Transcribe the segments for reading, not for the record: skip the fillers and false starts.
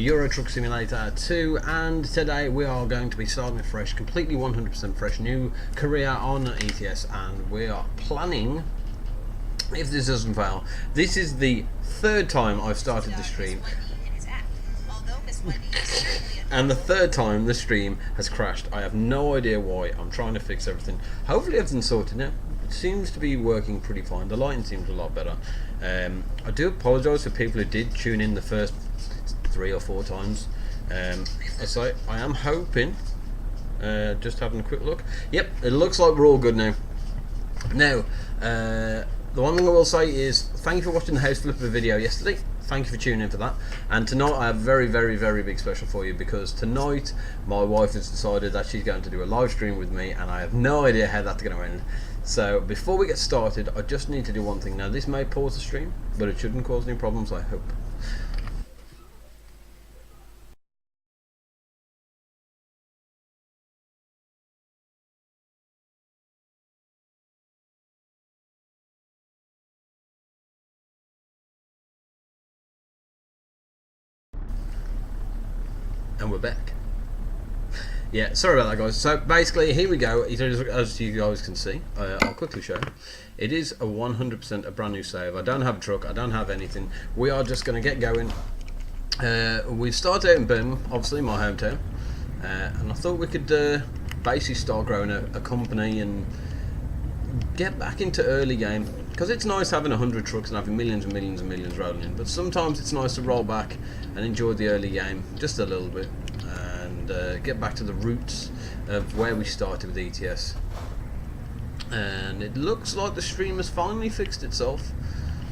Euro Truck Simulator 2, and today we are going to be starting a fresh, completely 100% fresh new career on ETS, and we are planning, if this doesn't fail, this is the third time I've started the stream, and the third time the stream has crashed. I have no idea why. I'm trying to fix everything. Hopefully everything's sorted now. It seems to be working pretty fine. The lighting seems a lot better. I do apologise for people who did tune in the first 3 or 4 times. So I am hoping, just having a quick look. Yep, it looks like we're all good now. Now, the one thing I will say is thank you for watching the house flipper video yesterday. Thank you for tuning in for that. And tonight I have a very, very, very big special for you, because tonight my wife has decided that she's going to do a live stream with me, and I have no idea how that's going to end. So before we get started, I just need to do one thing. Now this may pause the stream, but it shouldn't cause any problems, I hope. And we're back. Yeah, sorry about that, guys. So basically, here we go. As you guys can see, I'll quickly show you. It is a 100% a brand new save. I don't have a truck. I don't have anything. We are just going to get going. We've started out in Birmingham, obviously my hometown, and I thought we could basically start growing a company and get back into early game, because it's nice having 100 trucks and having millions and millions and millions rolling in, but sometimes it's nice to roll back and enjoy the early game just a little bit, and get back to the roots of where we started with ETS. And it looks like the stream has finally fixed itself.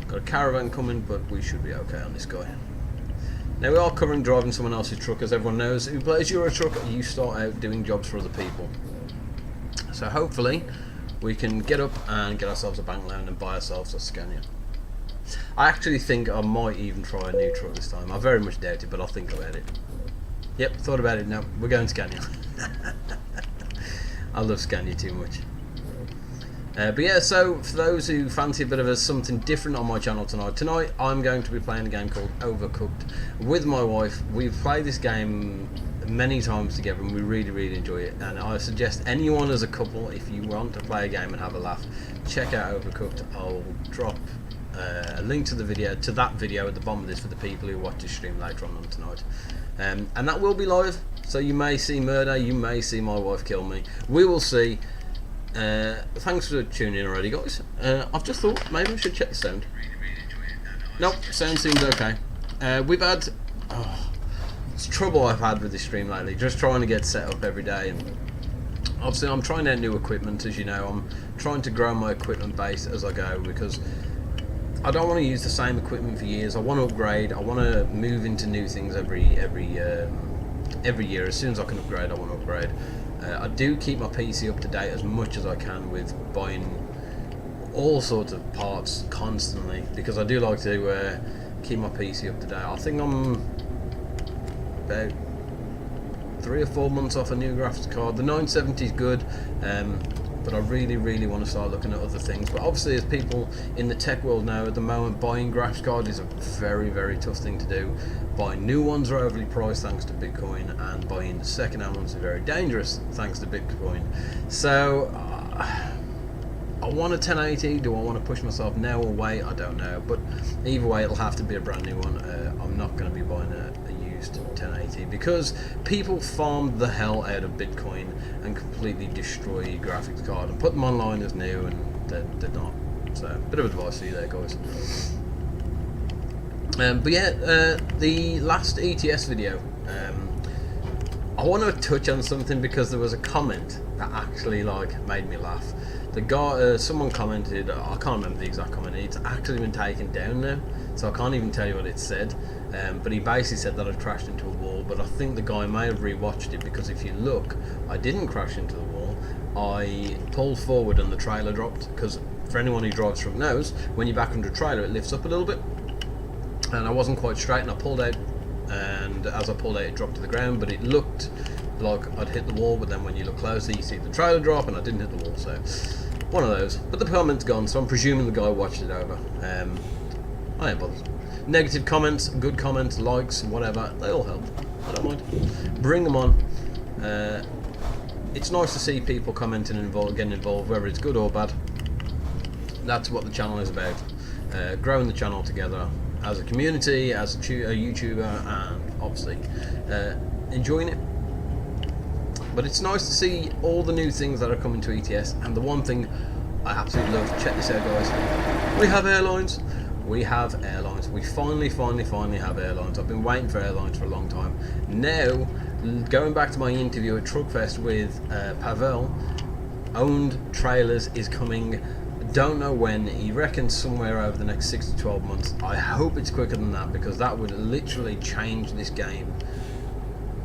Got a caravan coming, but we should be okay on this guy. Now we are covering driving someone else's truck. As everyone knows, if you plays Euro Truck, you start out doing jobs for other people. So hopefully we can get up and get ourselves a bank loan and buy ourselves a Scania. I actually think I might even try a new truck this time. I very much doubt it, but I'll think about it. Yep, thought about it. No, we're going Scania. I love Scania too much. But yeah, so for those who fancy a bit of something different on my channel tonight I'm going to be playing a game called Overcooked with my wife. We've played this game many times together and we really, really enjoy it, and I suggest anyone as a couple, if you want to play a game and have a laugh, check out Overcooked. I'll drop a link to the video, to that video at the bottom of this, for the people who watch this stream later on tonight, and that will be live, so you may see murder, you may see my wife kill me, we will see. Thanks for tuning in already, guys. I've just thought maybe I should check the sound. Nope, sound seems okay. We've had it's trouble I've had with this stream lately, just trying to get set up every day, and obviously I'm trying out new equipment. As you know, I'm trying to grow my equipment base as I go, because I don't want to use the same equipment for years. I want to upgrade. I want to move into new things every year. As soon as I can upgrade, I want to upgrade. I do keep my PC up to date as much as I can with buying all sorts of parts constantly, because I do like to keep my PC up to date. I think I'm about 3 or 4 months off a new graphics card. The 970 is good, but I really, really want to start looking at other things. But obviously, as people in the tech world now at the moment, buying graphics cards is a very, very tough thing to do. Buying new ones are overly priced thanks to Bitcoin, and buying second-hand ones are very dangerous thanks to Bitcoin. So I want a 1080. Do I want to push myself now or wait? I don't know, but either way it'll have to be a brand new one. I'm not going to be buying a used 1080, because people farm the hell out of Bitcoin and completely destroy your graphics card and put them online as new, and they're not. So bit of advice for you there, guys. But yeah, the last ETS video, I want to touch on something, because there was a comment that actually made me laugh. The guy, someone commented, I can't remember the exact comment, it's actually been taken down now, so I can't even tell you what it said, but he basically said that I crashed into a wall, but I think the guy may have rewatched it, because if you look, I didn't crash into the wall. I pulled forward and the trailer dropped, because for anyone who drives truck knows, when you're back under a trailer it lifts up a little bit, and I wasn't quite straight, and I pulled out, and as I pulled out it dropped to the ground, but it looked like I'd hit the wall, but then when you look closer you see the trailer drop and I didn't hit the wall, so one of those. But the comment's gone, so I'm presuming the guy watched it over. I ain't bothered. Negative comments, good comments, likes, whatever, they all help. I don't mind. Bring them on. It's nice to see people commenting and getting involved, whether it's good or bad. That's what the channel is about. Growing the channel together as a community, as a YouTuber, and obviously enjoying it. But it's nice to see all the new things that are coming to ETS, and the one thing I absolutely love, check this out guys, we have airlines. We have airlines. We finally have airlines. I've been waiting for airlines for a long time. Now, going back to my interview at Truckfest with Pavel, owned trailers is coming. Don't know when. He reckons somewhere over the next 6 to 12 months. I hope it's quicker than that, because that would literally change this game.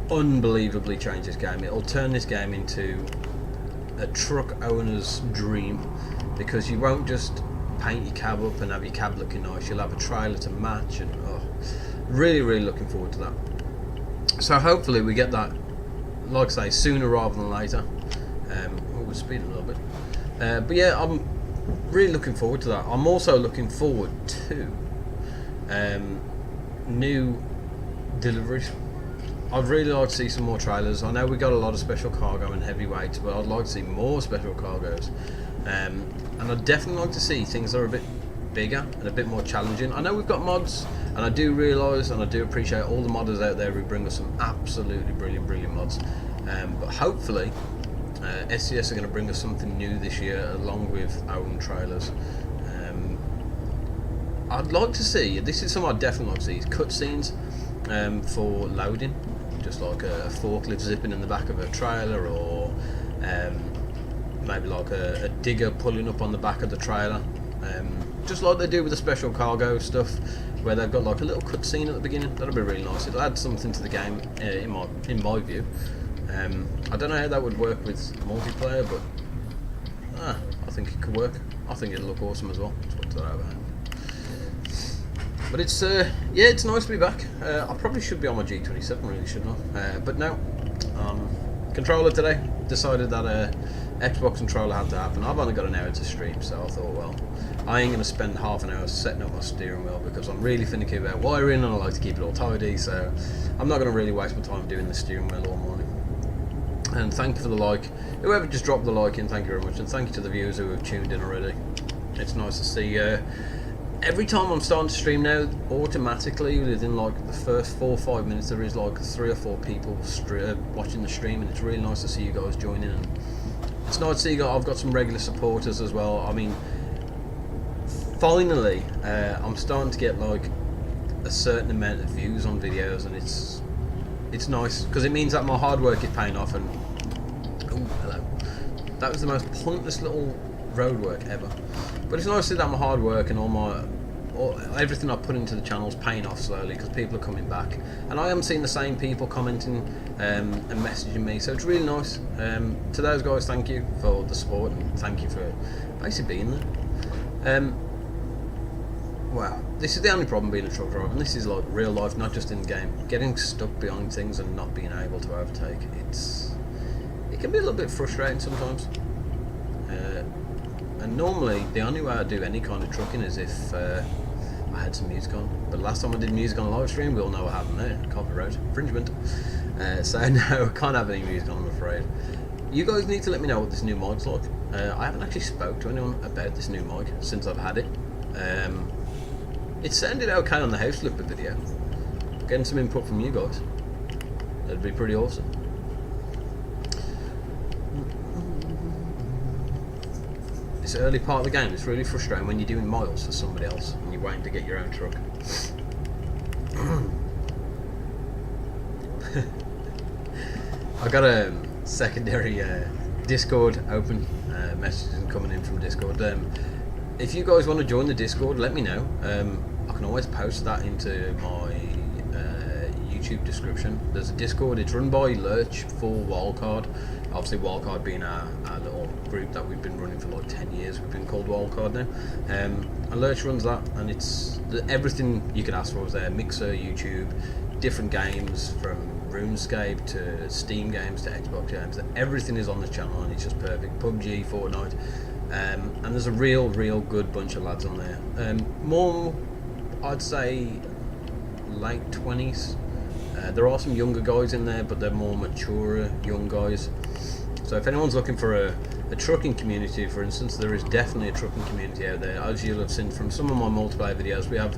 Unbelievably change this game. It'll turn this game into a truck owner's dream, because you won't just paint your cab up and have your cab looking nice. You'll have a trailer to match, and really looking forward to that. So hopefully we get that, like I say, sooner rather than later. We're speeding a little bit, but yeah, I'm really looking forward to that. I'm also looking forward to new deliveries. I'd really like to see some more trailers. I know we got a lot of special cargo and heavyweights, but I'd like to see more special cargoes. And I'd definitely like to see things that are a bit bigger and a bit more challenging. I know we've got mods, and I do realise and I do appreciate all the modders out there who bring us some absolutely brilliant mods. But hopefully SCS are going to bring us something new this year, along with own trailers. I'd like to see, this is something I'd definitely like to see, is cutscenes for loading, just like a forklift zipping in the back of a trailer, or maybe like a digger pulling up on the back of the trailer, just like they do with the special cargo stuff, where they've got like a little cutscene at the beginning. That'll be really nice. It'll add something to the game, in my view. I don't know how that would work with multiplayer, but I think it could work. I think it'll look awesome as well. That's what it's about. But it's yeah, it's nice to be back. I probably should be on my G27, really, shouldn't I? But no, controller today. Decided that Xbox controller had to happen. I've only got an hour to stream, so I thought, well, I ain't going to spend half an hour setting up my steering wheel, because I'm really finicky about wiring and I like to keep it all tidy, so I'm not going to really waste my time doing the steering wheel all morning. And thank you for the like. Whoever just dropped the like in, thank you very much, and thank you to the viewers who have tuned in already. It's nice to see. Every time I'm starting to stream now, automatically within like the first 4 or 5 minutes, there is like 3 or 4 people watching the stream, and it's really nice to see you guys joining. And it's nice to see I've got some regular supporters as well. I mean, finally, I'm starting to get like a certain amount of views on videos, and it's nice, because it means that my hard work is paying off. And oh, hello. That was the most pointless little road work ever. But it's nice to see that my hard work and everything I put into the channel is paying off slowly, because people are coming back, and I am seeing the same people commenting and messaging me, so it's really nice. To those guys, thank you for the support, and thank you for basically being there. Wow, this is the only problem being a truck driver, and this is like real life, not just in game. Getting stuck behind things and not being able to overtake, it can be a little bit frustrating sometimes. And normally the only way I do any kind of trucking is if I had some music on. But last time I did music on a live stream, we all know what happened there. Copyright infringement. So no, I can't have any music on, I'm afraid. You guys need to let me know what this new mic's like. I haven't actually spoke to anyone about this new mic since I've had it. It sounded okay on the house flipper video. Getting some input from you guys, that'd be pretty awesome. This early part of the game is really frustrating when you're doing miles for somebody else and you're waiting to get your own truck. I got a secondary Discord open, messages coming in from Discord. If you guys want to join the Discord, let me know. I can always post that into my YouTube description. There's a Discord. It's run by Lurch for Wildcard. Obviously, Wildcard being our little group that we've been running for like 10 years. We've been called Wildcard now. And Lurch runs that, and it's everything you can ask for is there. Mixer, YouTube, different games from RuneScape to Steam games to Xbox games. Everything is on the channel, and it's just perfect. PUBG, Fortnite. And there's a real good bunch of lads on there. More, I'd say, late 20s. There are some younger guys in there, but they're more mature young guys. So if anyone's looking for a trucking community, for instance, there is definitely a trucking community out there. As you'll have seen from some of my multiplayer videos, we have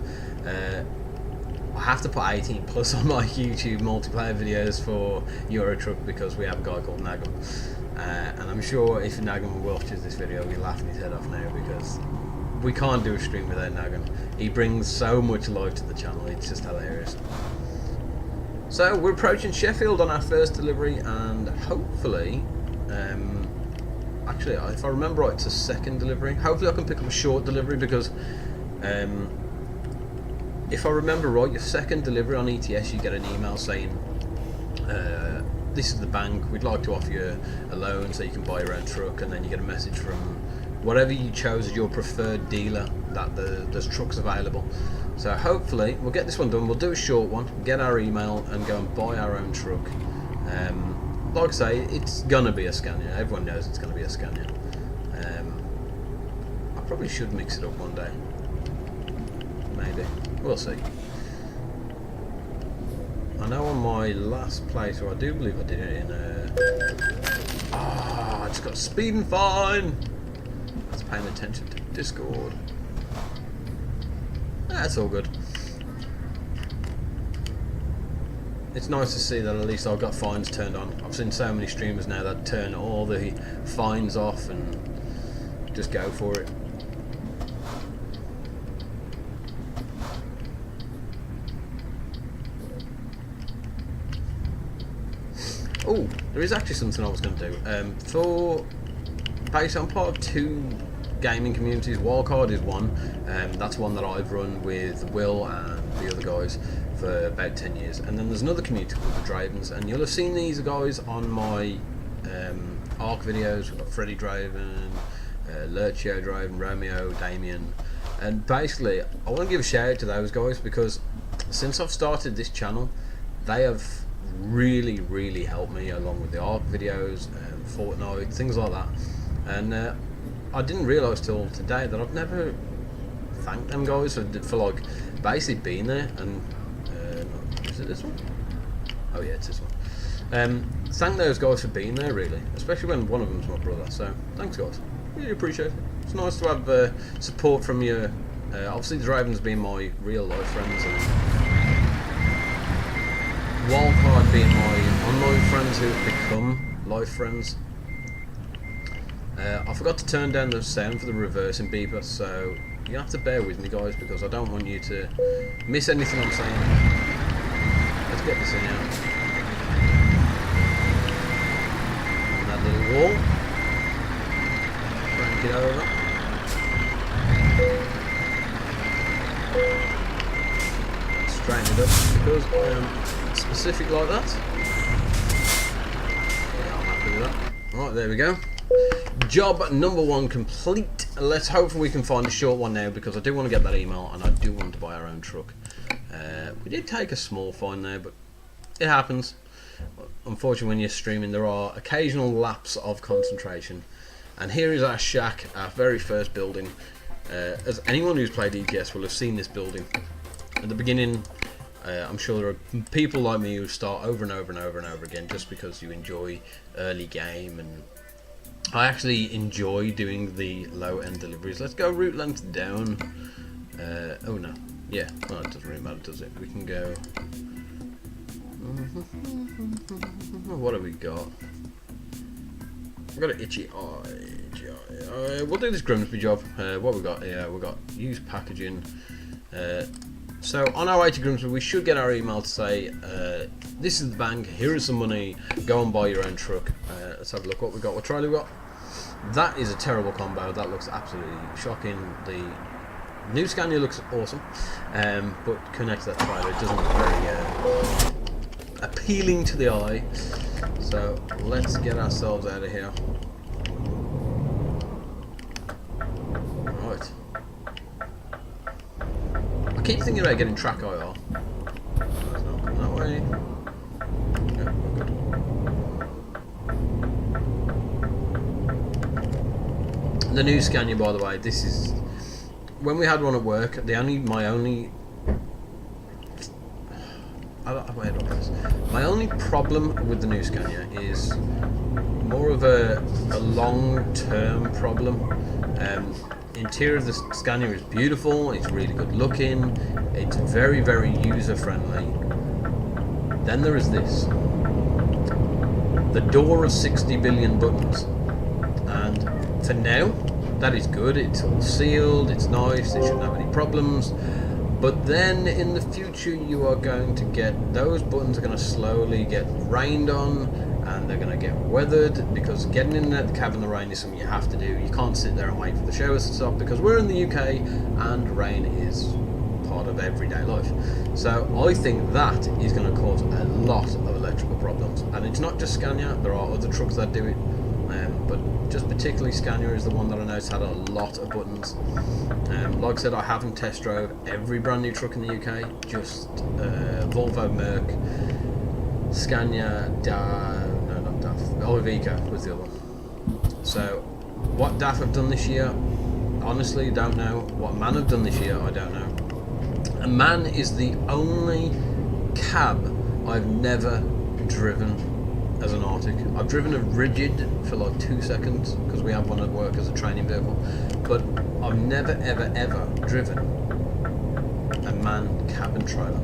I have to put 18 plus on my YouTube multiplayer videos for Euro Truck because we have a guy called Nagam, and I'm sure if Nagam watches this video he'll be laughing his head off now because we can't do a stream without Nagam. He brings so much life to the channel, it's just hilarious. So we're approaching Sheffield on our first delivery, and hopefully actually, if I remember right, it's a second delivery. Hopefully I can pick up a short delivery because if I remember right, your second delivery on ETS, you get an email saying, this is the bank, we'd like to offer you a loan so you can buy your own truck, and then you get a message from whatever you chose as your preferred dealer that there's trucks available. So hopefully we'll get this one done, we'll do a short one, get our email and go and buy our own truck. Like I say, it's gonna be a Scania, everyone knows it's gonna be a Scania. I probably should mix it up one day, maybe. We'll see. I know on my last playthrough, I do believe I did it in a... I just got a speeding fine! That's paying attention to Discord. That's all good. It's nice to see that at least I've got fines turned on. I've seen so many streamers now that turn all the fines off and just go for it. Oh, there is actually something I was going to do. Based on part of 2 gaming communities, Wildcard is one. That's one that I've run with Will and the other guys for about 10 years. And then there's another community called the Dravens, and you'll have seen these guys on my ARC videos. We've got Freddy Draven, Lurchio Draven, Romeo, Damien. And basically, I want to give a shout out to those guys because since I've started this channel, they have really helped me along with the ARC videos, Fortnite, things like that. And I didn't realise till today that I've never thanked them guys for like basically being there. And is it this one? Oh yeah, it's this one. Thank those guys for being there, really, especially when one of them's my brother. So thanks guys, really appreciate it. It's nice to have support from you. Obviously the Ravens being my real life friends, and Wildcard being my online friends who have become life friends. I forgot to turn down the sound for the reversing beeper, so you have to bear with me guys because I don't want you to miss anything I'm saying. Let's get this in out. And that little wall. Crank it over. Straighten it up because I am specific like that. Yeah, I'm happy with that. Right, there we go. Job number 1 complete. Let's hope we can find a short one now because I do want to get that email and I do want to buy our own truck. We did take a small fine there, but it happens. Unfortunately, when you're streaming, there are occasional lapses of concentration. And here is our shack, our very first building. As anyone who's played ETS will have seen this building. At the beginning, I'm sure there are people like me who start over and over and over and over again just because you enjoy early game, and I actually enjoy doing the low end deliveries. Let's go route length down. Oh no, yeah, well, it doesn't really matter, does it? We can go. What have we got? I've got an itchy eye. We'll do this Grimsby job. What we got? Yeah, we got used packaging. So on our way to Grimsby, we should get our email to say, this is the bank, here is some money, go and buy your own truck. Let's have a look what we got, what trailer we got. That is a terrible combo, that looks absolutely shocking. The new Scania looks awesome, but connect to that trailer, it doesn't look very appealing to the eye. So let's get ourselves out of here. Right. I keep thinking about getting track IR. It's not coming that way. Yeah, we're good. The new Scania, by the way, this is when we had one at work. My only where do I put this? My only problem with the new Scania is more of a long-term problem. Interior of the Scania is beautiful, it's really good looking, it's very, very user-friendly. Then there is this. The door of 60 billion buttons. And for now, that is good, it's all sealed, it's nice, it shouldn't have any problems. But then in the future you are going to get, those buttons are going to slowly get rained on, and they're going to get weathered, because getting in and out the cab in the rain is something you have to do. You can't sit there and wait for the showers to stop, because we're in the UK and rain is part of everyday life. So I think that is going to cause a lot of electrical problems, and it's not just Scania, there are other trucks that do it, but just particularly Scania is the one that I know has had a lot of buttons. Like I said, I haven't test drove every brand new truck in the UK, just Volvo, Merc, Scania, Iveco was the other one. So what DAF have done this year, honestly don't know. What MAN have done this year, I don't know. A MAN is the only cab I've never driven as an Arctic. I've driven a rigid for like 2 seconds because we have one at work as a training vehicle, but I've never ever driven a MAN cabin trailer.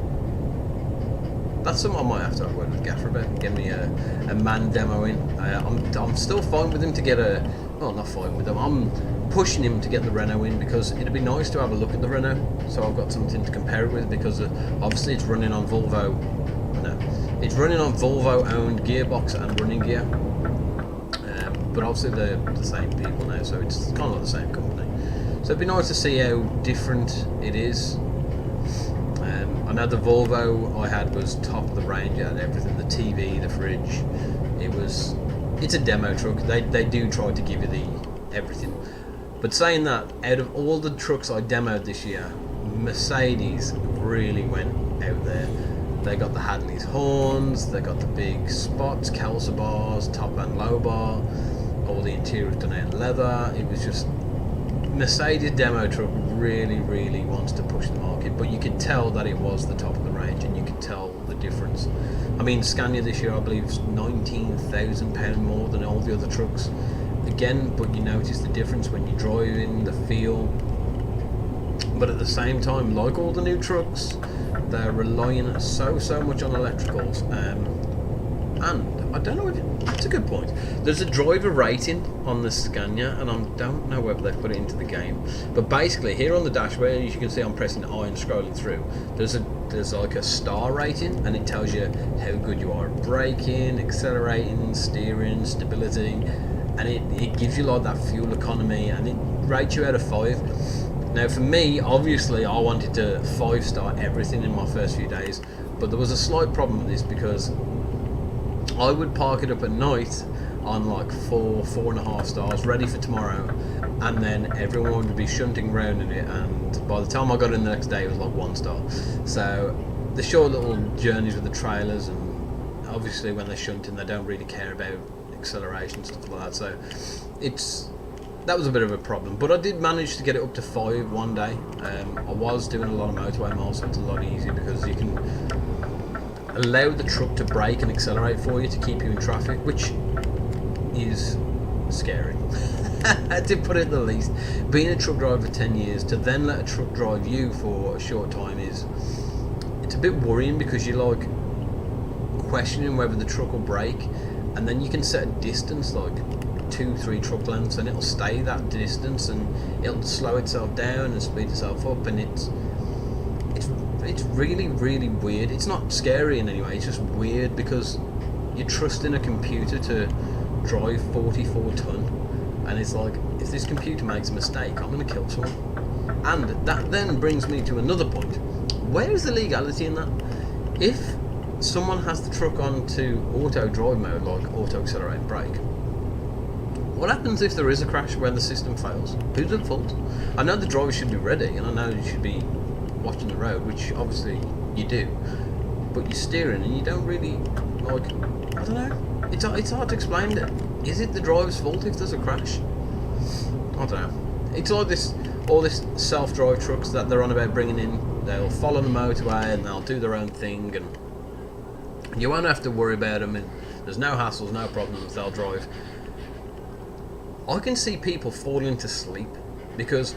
That's something I might have to have a word with Gaffer about, get me a MAN demo in. I'm still fine with him to get a, well, not fine with him, I'm pushing him to get the Renault in, because it'd be nice to have a look at the Renault, so I've got something to compare it with, because obviously it's running on Volvo, it's running on Volvo owned gearbox and running gear, but obviously they're the same people now, so it's kind of like the same company. So it'd be nice to see how different it is. I know the Volvo I had was top of the range, it had everything, the TV, the fridge, it's a demo truck, they do try to give you the everything. But saying that, out of all the trucks I demoed this year, Mercedes really went out there. They got the Hadley's horns, they got the big spots, Kelso bars, top and low bar, all the interior was done out in leather. It was just, Mercedes demo truck really wants to push the market, but you could tell that it was the top of the range, and you could tell the difference. I mean, Scania this year I believe is £19,000 more than all the other trucks. Again, but you notice the difference when you drive in, the feel. But at the same time, like all the new trucks, they're relying so much on electricals, and I don't know if that's a good point. There's a driver rating on the Scania, and I don't know whether they've put it into the game, but basically here on the dash, where you can see I'm pressing I and scrolling through, there's like a star rating, and it tells you how good you are at braking, accelerating, steering, stability, and it gives you like that fuel economy, and it rates you out of 5. Now for me, obviously I wanted to 5-star everything in my first few days, but there was a slight problem with this, because I would park it up at night on like 4.5 stars, ready for tomorrow, and then everyone would be shunting around in it, and by the time I got in the next day it was like 1 star. So the short little journeys with the trailers, and obviously when they're shunting they don't really care about acceleration, stuff like that, so that was a bit of a problem, but I did manage to get it up to 5 one day. I was doing a lot of motorway miles, so it's a lot easier, because you can allow the truck to brake and accelerate for you to keep you in traffic, which is scary to put it the least. Being a truck driver for 10 years, to then let a truck drive you for a short time it's a bit worrying, because you're like questioning whether the truck will brake, and then you can set a distance like 2-3 truck lengths, and it'll stay that distance, and it'll slow itself down and speed itself up, and it's really weird. It's not scary in any way, it's just weird, because you're trusting a computer to drive 44 ton, and it's like, if this computer makes a mistake, I'm going to kill someone. And that then brings me to another point. Where is the legality in that? If someone has the truck onto auto drive mode, like auto accelerate and brake, what happens if there is a crash where the system fails? Who's at fault? I know the driver should be ready, and I know you should be watching the road, which obviously you do, but you're steering and you don't really, like, I don't know, it's hard to explain it. Is it the driver's fault if there's a crash? I don't know. It's like all this self-drive trucks that they're on about bringing in. They'll follow the motorway and they'll do their own thing, and You won't have to worry about them, and there's no hassles, no problems. They'll drive. I can see people fall into sleep because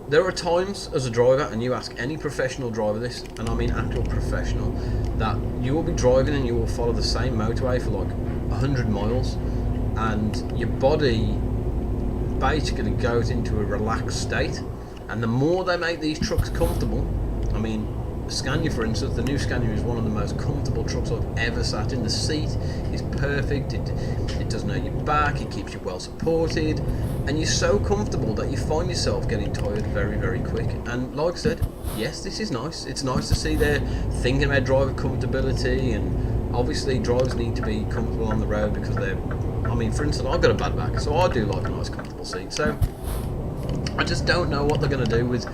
there are times as a driver, and you ask any professional driver this, and I mean actual professional, that you will be driving and you will follow the same motorway for like 100 miles, and your body basically goes into a relaxed state. And the more they make these trucks comfortable, I mean, Scania, for instance, the new Scania is one of the most comfortable trucks I've ever sat in. The seat is perfect, it doesn't hurt your back, it keeps you well supported, and you're so comfortable that you find yourself getting tired very, very quick. And like I said, yes, this is nice. It's nice to see they're thinking about driver comfortability, and obviously drivers need to be comfortable on the road because they're, I mean, for instance, I've got a bad back, so I do like a nice comfortable seat. So I just don't know what they're going to do with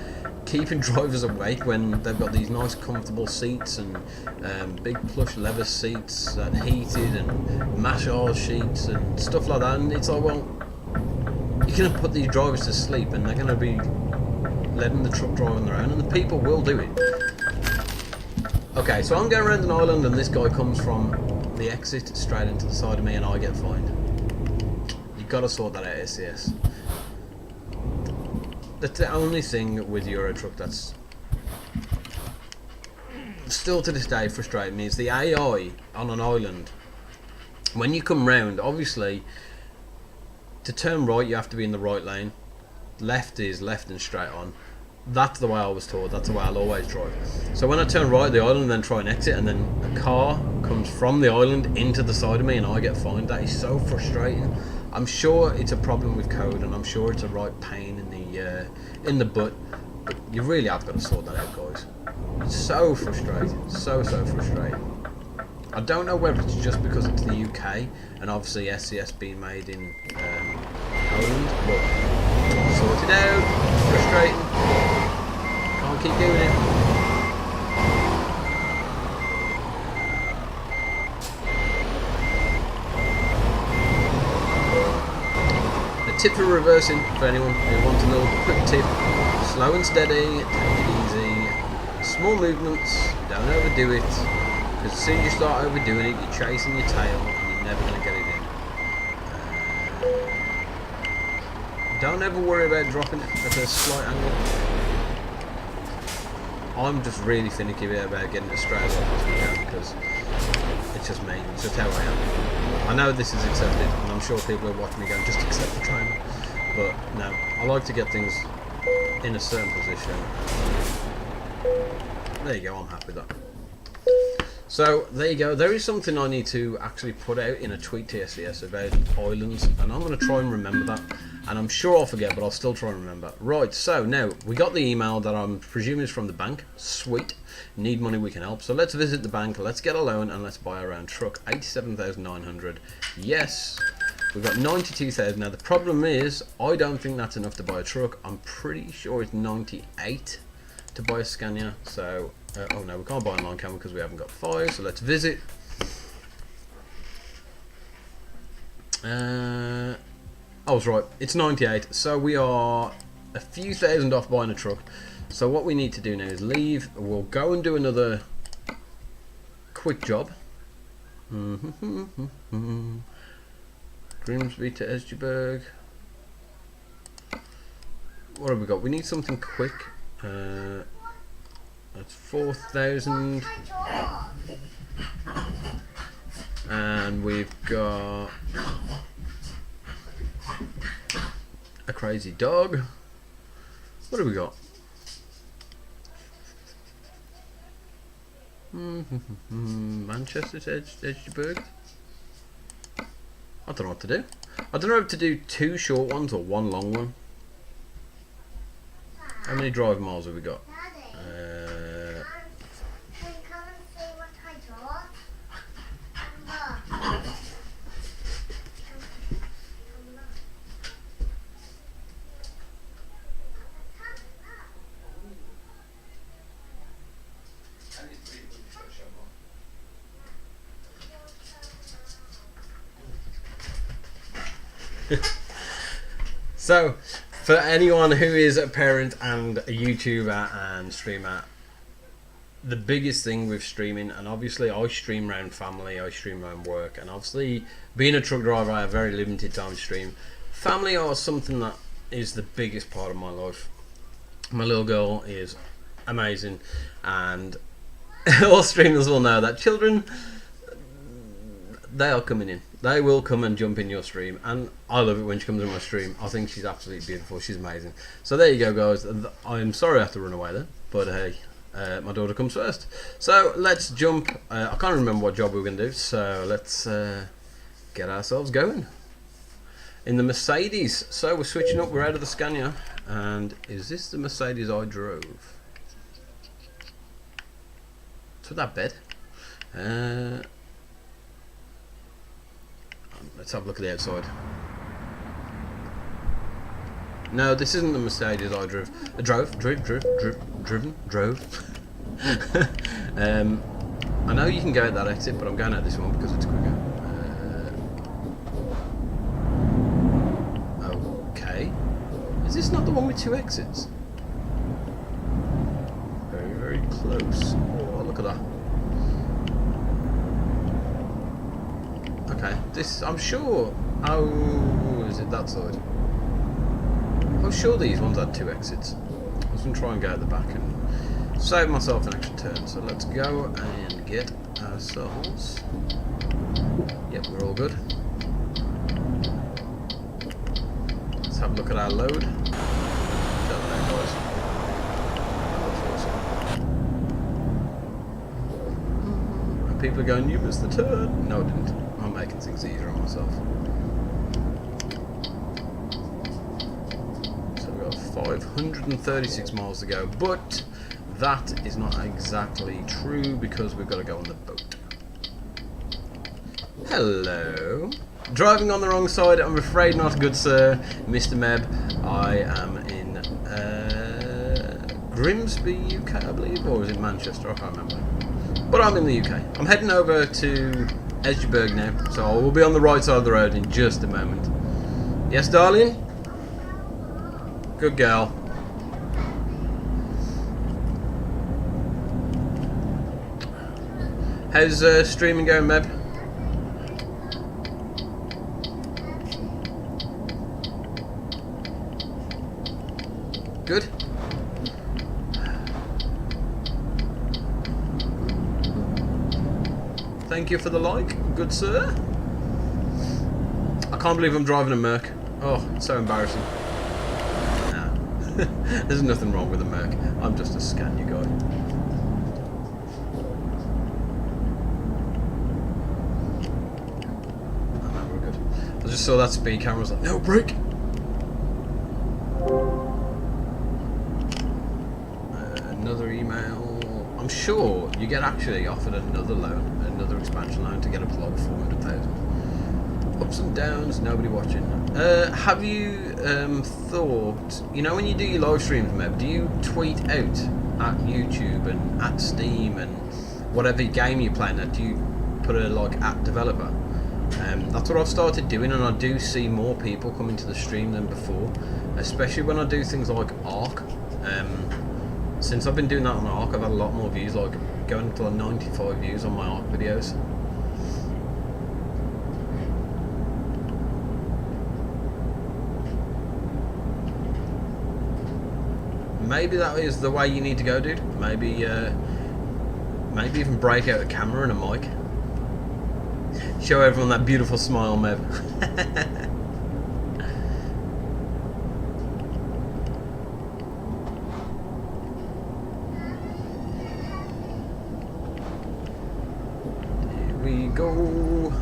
keeping drivers awake when they've got these nice comfortable seats and big plush leather seats that heated and massage sheets and stuff like that. And it's like, well, you're going to put these drivers to sleep and they're going to be letting the truck drive on their own, and the people will do it. Okay, so I'm going around an island and this guy comes from the exit straight into the side of me and I get fined. You've got to sort that out, SCS. That's the only thing with Euro Truck that's still to this day frustrating me, is the AI on an island. When you come round, obviously, to turn right you have to be in the right lane. Left is left and straight on. That's the way I was taught, that's the way I'll always drive. So when I turn right at the island and then try and exit, and then a car comes from the island into the side of me and I get fined, that is so frustrating. I'm sure it's a problem with code, and I'm sure it's a right pain in the butt, but you really have got to sort that out, guys. It's so frustrating, so frustrating. I don't know whether it's just because it's the UK and obviously SCS being made in Poland, but sort it out. Frustrating. Can't keep doing it. Tip for reversing, for anyone who wants a little quick tip: slow and steady, take it easy, small movements, don't overdo it, because as soon as you start overdoing it, you're chasing your tail and you're never going to get it in. Don't ever worry about dropping it at a slight angle. I'm just really finicky about getting it straight up as we can, because it's just me, it's just how I am. I know this is accepted, and I'm sure people are watching me going, just accept the trainer. But no, I like to get things in a certain position. There you go, I'm happy with that. So, there you go. There is something I need to actually put out in a tweet to SCS about islands, and I'm going to try and remember that. And I'm sure I'll forget, but I'll still try and remember. Right, so now, we got the email that I'm presuming is from the bank. Sweet. Need money, we can help. So let's visit the bank, let's get a loan, and let's buy our own truck. 87,900. Yes. We've got 92,000. Now, the problem is, I don't think that's enough to buy a truck. I'm pretty sure it's 98 to buy a Scania. So, oh no, we can't buy online, can we? Because we haven't got 5. So let's visit. I was right, it's 98, so we are a few thousand off buying a truck. So what we need to do now is leave. We'll go and do another quick job. Grimsby to Esgeberg. What have we got? We need something quick. That's 4,000. And we've got a crazy dog. What have we got? Manchester to Edgeburg. I don't know what to do. I don't know if to do 2 short ones or 1 long one. How many drive miles have we got? So, for anyone who is a parent and a YouTuber and streamer, the biggest thing with streaming, and obviously I stream around family, I stream around work, and obviously being a truck driver I have very limited time to stream. Family are something that is the biggest part of my life. My little girl is amazing, and all streamers will know that children, they are coming in. They will come and jump in your stream, and I love it when she comes in my stream. I think she's absolutely beautiful. She's amazing. So there you go, guys. I'm sorry I have to run away there, but hey, my daughter comes first. So let's jump. I can't remember what job we were going to do, so let's get ourselves going in the Mercedes. So we're switching up. We're out of the Scania, and is this the Mercedes I drove? It's with that bed. Let's have a look at the outside. No, this isn't the Mercedes I drove. I know you can go out that exit, but I'm going out this one because it's quicker. Okay. Is this not the one with 2 exits? Very, very close. Oh, look at that. Okay, this, I'm sure. Oh, is it that side? I'm sure these ones had 2 exits. I was going to try and go at the back and save myself an extra turn. So let's go and get ourselves. Yep, we're all good. Let's have a look at our load. And people are going, you missed the turn. No, I didn't. I'm making things easier on myself. So we've got 536 miles to go, but that is not exactly true because we've got to go on the boat. Hello. Driving on the wrong side, I'm afraid not, good sir, Mr. Meb. I am in Grimsby, UK, I believe, or is it Manchester? I can't remember. But I'm in the UK. I'm heading over to Edgeburg now, so I will be on the right side of the road in just a moment. Yes, darling? Good girl. How's streaming going, Meb? Good? Thank you for the like, good sir. I can't believe I'm driving a Merc. Oh, it's so embarrassing. Nah. There's nothing wrong with a Merc. I'm just a Scania guy. Oh, no, we're good. I just saw that speed camera. I was like, no, brake. Another email. I'm sure you get actually offered another loan, another expansion loan to get up to like 400,000. Ups and downs, nobody watching. Have you thought, you know, when you do your live streams, Meb, do you tweet out at YouTube and at Steam and whatever game you're playing at? Do you put a like at developer? That's what I've started doing, and I do see more people coming to the stream than before, especially when I do things like Ark. Since I've been doing that on Ark, I've had a lot more views, like going to like 95 views on my Ark videos. Maybe that is the way you need to go, dude. Maybe maybe even break out a camera and a mic. Show everyone that beautiful smile, Mev. We go.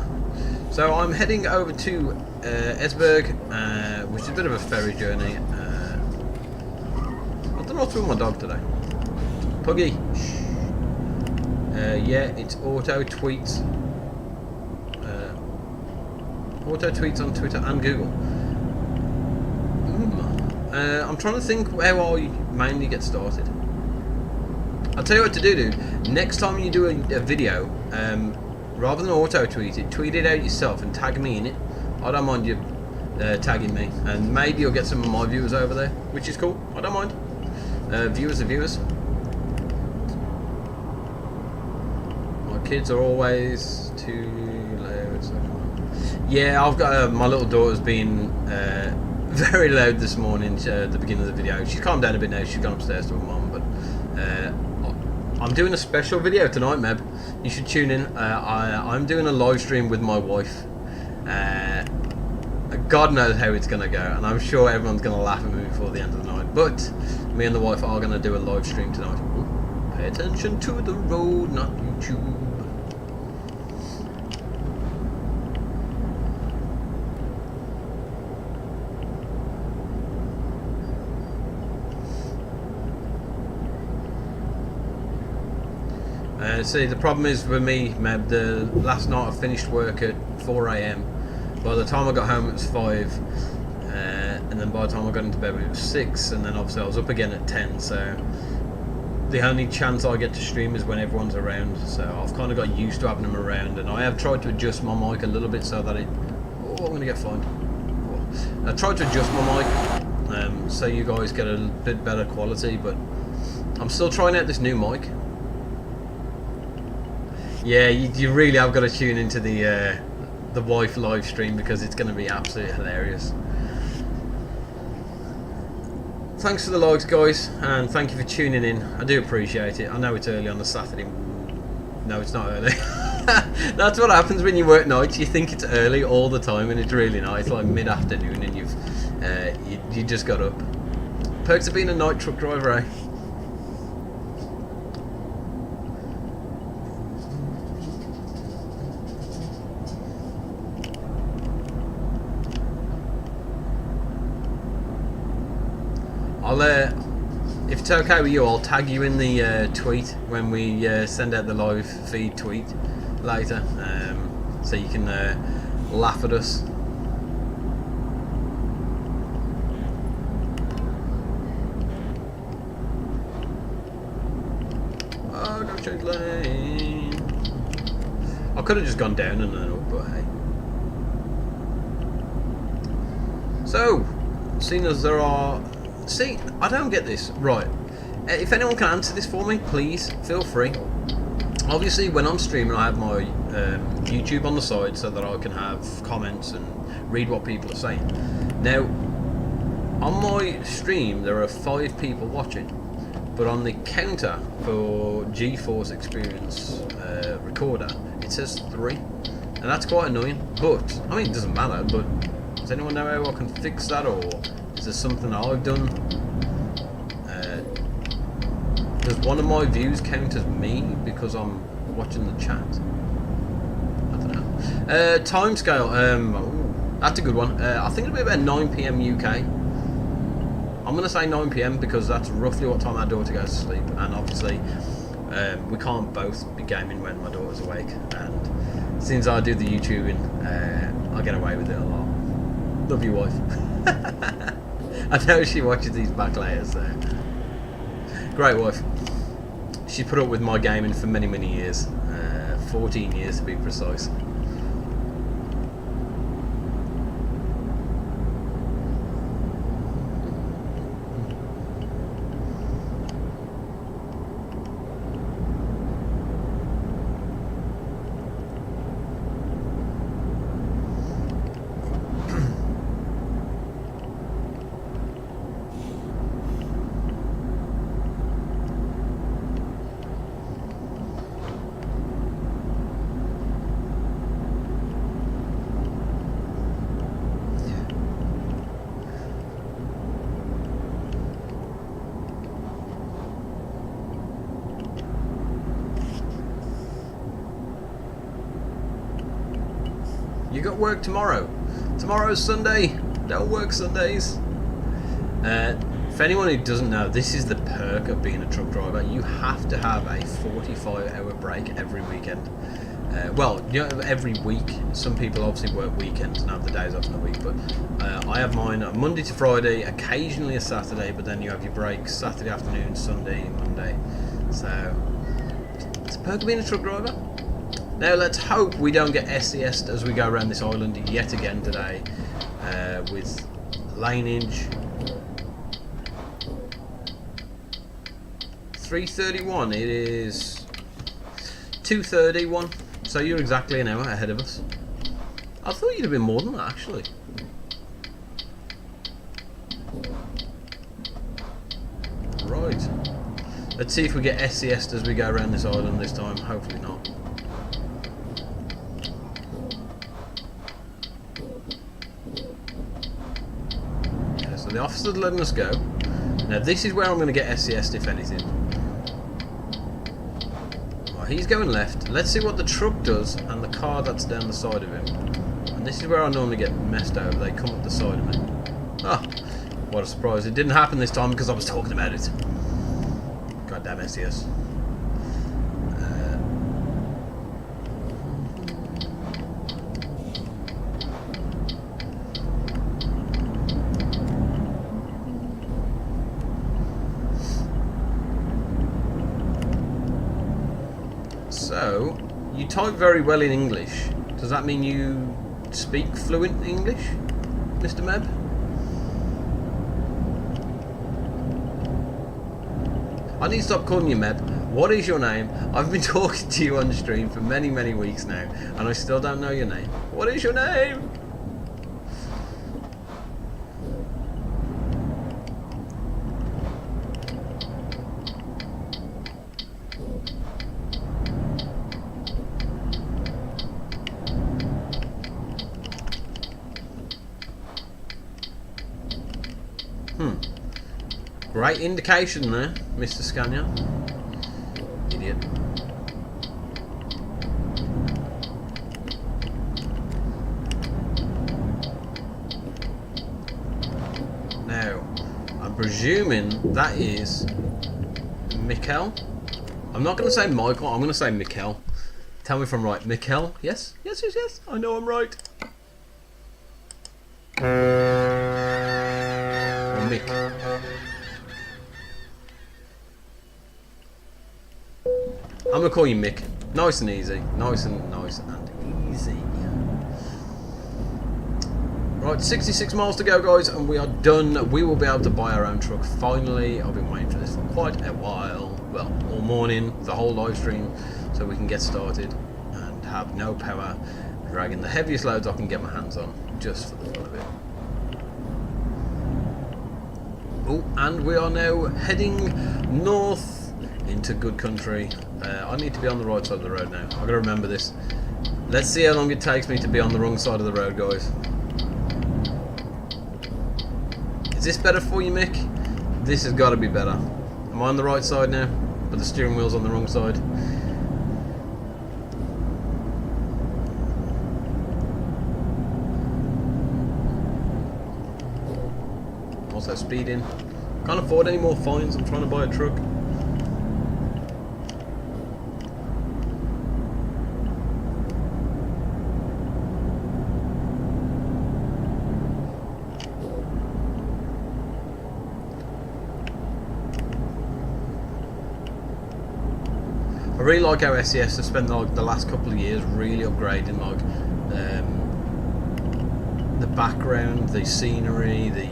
So I'm heading over to Esbjerg, which is a bit of a ferry journey. I don't know what's with my dog today. Puggy. Yeah, it's auto tweets. Auto tweets on Twitter and Google. I'm trying to think how I mainly get started. I'll tell you what to do, dude. Next time you do a video, rather than auto tweet it out yourself and tag me in it. I don't mind you tagging me, and maybe you'll get some of my viewers over there, which is cool. I don't mind. Viewers are viewers. kids are always too loud. Yeah, I've got my little daughter's been very loud this morning at the beginning of the video. She's calmed down a bit now. She's gone upstairs to her mum, but I'm doing a special video tonight, Meb. You should tune in. I'm doing a live stream with my wife. God knows how it's going to go, and I'm sure everyone's going to laugh at me before the end of the night. But me and the wife are going to do a live stream tonight. Ooh, pay attention to the road, not YouTube. See, the problem is with me, Meb, last night I finished work at 4 AM. By the time I got home it was 5, and then by the time I got into bed it was 6, and then obviously I was up again at 10, so the only chance I get to stream is when everyone's around, so I've kind of got used to having them around, and I have tried to adjust my mic a little bit so that it... Oh, I'm going to get fined. I tried to adjust my mic so you guys get a bit better quality, but I'm still trying out this new mic. Yeah, you really have got to tune into the wife live stream because it's going to be absolutely hilarious. Thanks for the likes, guys, and thank you for tuning in. I do appreciate it. I know it's early on a Saturday. No, it's not early. That's what happens when you work nights. You think it's early all the time, and it's really not. It's like mid-afternoon, and you just got up. Perks of being a night truck driver, eh? If it's okay with you, I'll tag you in the tweet when we send out the live feed tweet later, so you can laugh at us. Oh, go change lane. I could have just gone down and then up, but hey. So, seeing as there are... See, I don't get this. Right. If anyone can answer this for me, please, feel free. Obviously, when I'm streaming, I have my YouTube on the side so that I can have comments and read what people are saying. Now, on my stream, there are 5 people watching. But on the counter for GeForce Experience Recorder, it says 3. And that's quite annoying. But, I mean, it doesn't matter, but does anyone know how I can fix that, or... Is there something I've done? Does one of my views count as me because I'm watching the chat? I don't know. Timescale. That's a good one. I think it'll be about 9 PM UK. I'm going to say 9 PM because that's roughly what time our daughter goes to sleep. And obviously, we can't both be gaming when my daughter's awake. And since I do the YouTubing, I get away with it a lot. Love you, wife. I know she watches these back layers there. Great wife. She put up with my gaming for many, many years. 14 years to be precise. You got work tomorrow. Tomorrow's Sunday. Don't work Sundays. For anyone who doesn't know, this is the perk of being a truck driver. You have to have a 45-hour break every weekend. Well, you know, every week. Some people obviously work weekends and have the days off in the week, but I have mine Monday to Friday, occasionally a Saturday, but then you have your breaks Saturday afternoon, Sunday, Monday. So it's a perk of being a truck driver. Now let's hope we don't get SCS'd as we go around this island yet again today with laneage. 3:31. It is 2:31. So you're exactly an hour ahead of us. I thought you'd have been more than that, actually. Right. Let's see if we get SCS as we go around this island this time. Hopefully not. Okay, so the officer's letting us go. Now this is where I'm going to get SCS'd if anything. Right, he's going left. Let's see what the truck does and the car that's down the side of him. And this is where I normally get messed over. They come up the side of me. Ah, what a surprise. It didn't happen this time because I was talking about it. Goddamn SCS. So, you type very well in English. Does that mean you speak fluent English, Mr. Meb? I need to stop calling you Meb. What is your name? I've been talking to you on stream for many, many weeks now, and I still don't know your name. What is your name? Great indication there, Mr. Scania. Idiot. Now, I'm presuming that is Mikkel. I'm not going to say Michael, I'm going to say Mikkel. Tell me if I'm right. Mikkel? Yes? Yes, yes, yes. I know I'm right. Or Mick. I'm going to call you Mick. Nice and easy. Nice and easy. Right, 66 miles to go, guys, and we are done. We will be able to buy our own truck. Finally, I've been waiting for this for quite a while. Well, all morning, the whole live stream, so we can get started and have no power, dragging the heaviest loads I can get my hands on, just for the fun of it. Oh, and we are now heading north into good country. I need to be on the right side of the road now. I've got to remember this. Let's see how long it takes me to be on the wrong side of the road, guys. Is this better for you, Mick? This has got to be better. Am I on the right side now? But the steering wheel's on the wrong side. Also speeding. Can't afford any more fines. I'm trying to buy a truck. I really like how SCS has spent like the last couple of years really upgrading like the background, the scenery, the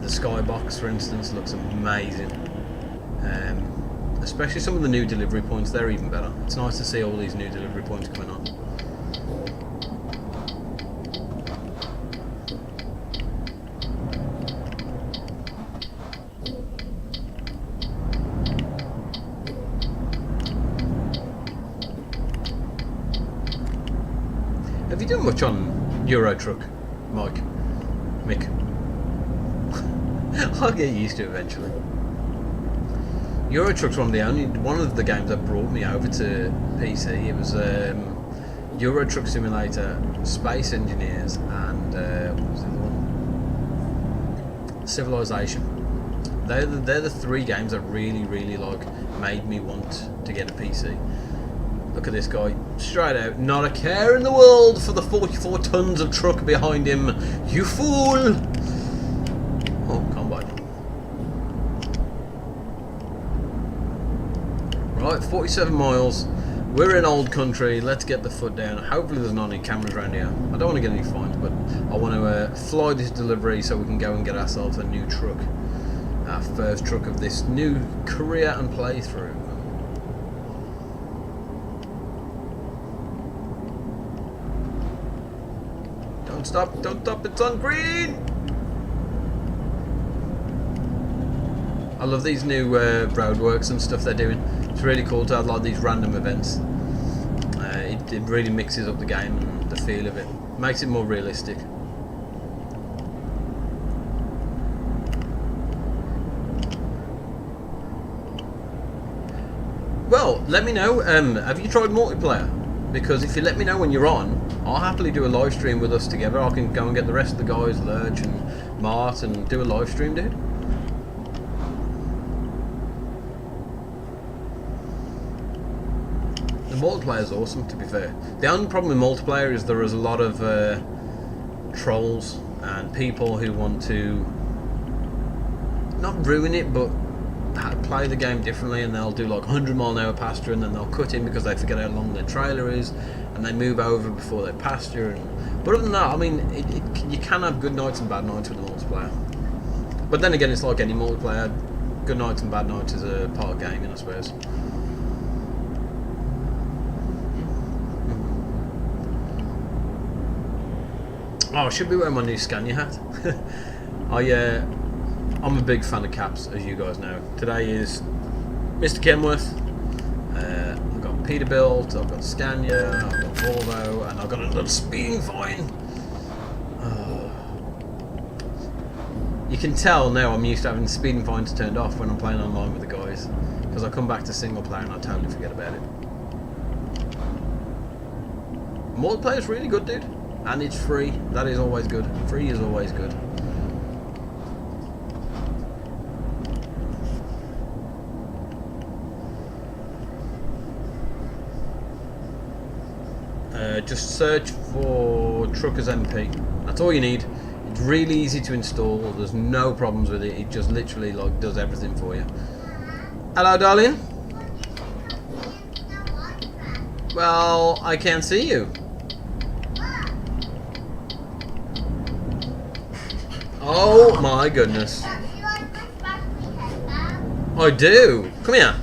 skybox, for instance, looks amazing. Especially some of the new delivery points, they're even better. It's nice to see all these new delivery points coming on. Have you done much on Euro Truck, Mike? Mick? I'll get used to it eventually. Euro Truck's one of the games that brought me over to PC. It was Euro Truck Simulator, Space Engineers, and what was the other one? Civilization. They're the three games that really like made me want to get a PC. Look at this guy, straight out, not a care in the world for the 44 tons of truck behind him, you fool! Oh, combine. Right, 47 miles, we're in old country, let's get the foot down. Hopefully there's not any cameras around here. I don't want to get any fines, but I want to fly this delivery so we can go and get ourselves a new truck. Our first truck of this new career and playthrough. Don't stop, don't stop, it's on green! I love these new roadworks and stuff they're doing. It's really cool to have like these random events. It really mixes up the game and the feel of it. Makes it more realistic. Well, let me know, have you tried multiplayer? Because if you let me know when you're on, I'll happily do a live stream with us together. I can go and get the rest of the guys, Lurch and Mart, and do a live stream, dude. The multiplayer is awesome, to be fair. The only problem with multiplayer is there is a lot of trolls and people who want to not ruin it, but play the game differently, and they'll do like 100-mile-an-hour pasture, and then they'll cut in because they forget how long their trailer is, and they move over before they pasture. But other than that, I mean, you can have good nights and bad nights with the multiplayer. But then again, it's like any multiplayer. Good nights and bad nights is a part of gaming, I suppose. Oh, I should be wearing my new Scania hat. I'm a big fan of caps, as you guys know. Today is Mr. Kenworth. I've got Peterbilt, I've got Scania, I've got Volvo, and I've got a little speeding fine. You can tell now I'm used to having the speeding fines turned off when I'm playing online with the guys, because I come back to single player and I totally forget about it. Multiplayer is really good, dude. And it's free. That is always good. Free is always good. Just search for Truckers MP. That's all you need. It's really easy to install. There's no problems with it. It just literally like does everything for you. Hello, darling. Well, I can't see you. Oh my goodness. I do. Come here.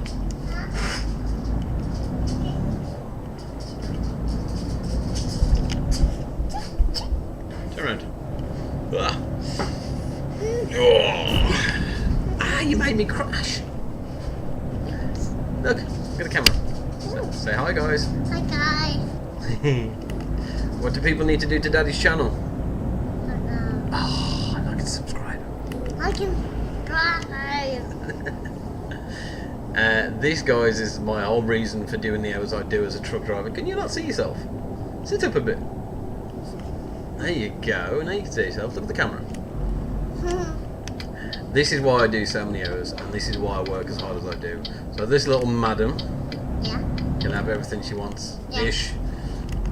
Turn around. Ah, you made me crash. Look, look at the camera. Say hi, guys. Hi, guys. What do people need to do to Daddy's channel? Oh, like and subscribe. Like and subscribe. This, guys, is my whole reason for doing the hours I do as a truck driver. Can you not see yourself? Sit up a bit. There you go. Now you can see yourself. Look at the camera. This is why I do so many hours, and this is why I work as hard as I do. So this little madam can have everything she wants. Ish.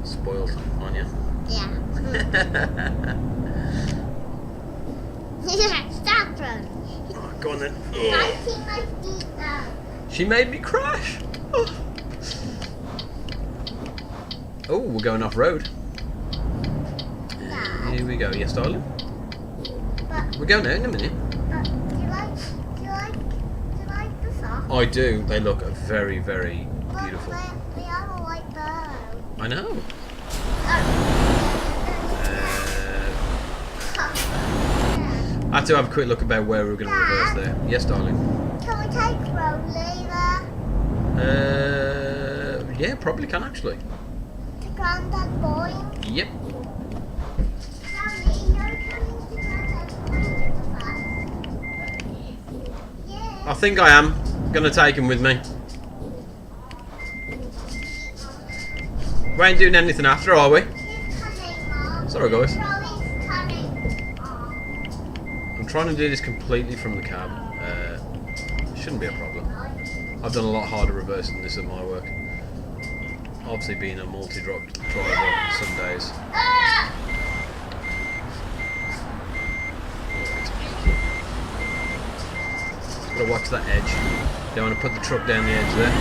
Spoiled, aren't you? Yeah. Stop running. Oh, go on then. I see my feet now. She made me crash. Oh, we're going off road. Here we go. Yes, darling. But, We're going out in a minute. but do you like the socks? I do. They look very, very beautiful. But we have a white bird. I know. I have to have a quick look about where we're going to reverse there. Yes, darling. Can we take Rolly there? Yeah, probably can actually. To Granddad Boy? Yep. I think I am going to take him with me. We ain't doing anything after, are we? Sorry, guys. I'm trying to do this completely from the cab. Shouldn't be a problem. I've done a lot harder reversing than this at my work. Obviously being a multi-drop driver some days. Gotta watch that edge. Don't want to put the truck down the edge there.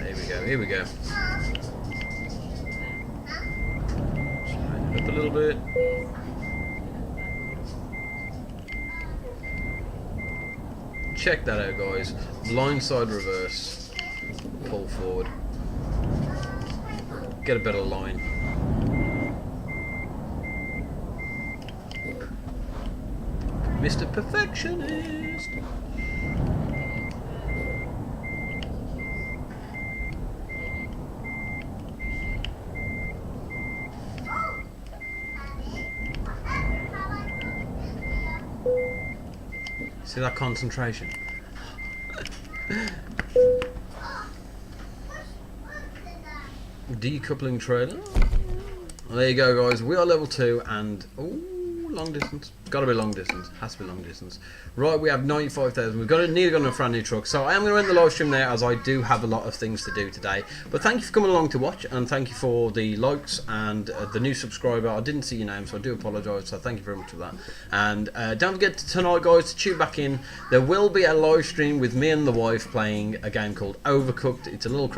Here we go, here we go. Slide up a little bit. Check that out, guys. Blindside reverse. Pull forward. Get a better line. Mr. Perfectionist. See that concentration? Decoupling trailer. Well, there you go, guys. We are level 2 and long distance. Got to be long distance. Has to be long distance. Right, we have 95,000. We've got nearly got a brand new truck. So I am going to end the live stream there, as I do have a lot of things to do today. But thank you for coming along to watch, and thank you for the likes and the new subscriber. I didn't see your name, so I do apologise. So thank you very much for that. And don't forget tonight, guys, to tune back in. There will be a live stream with me and the wife playing a game called Overcooked. It's a little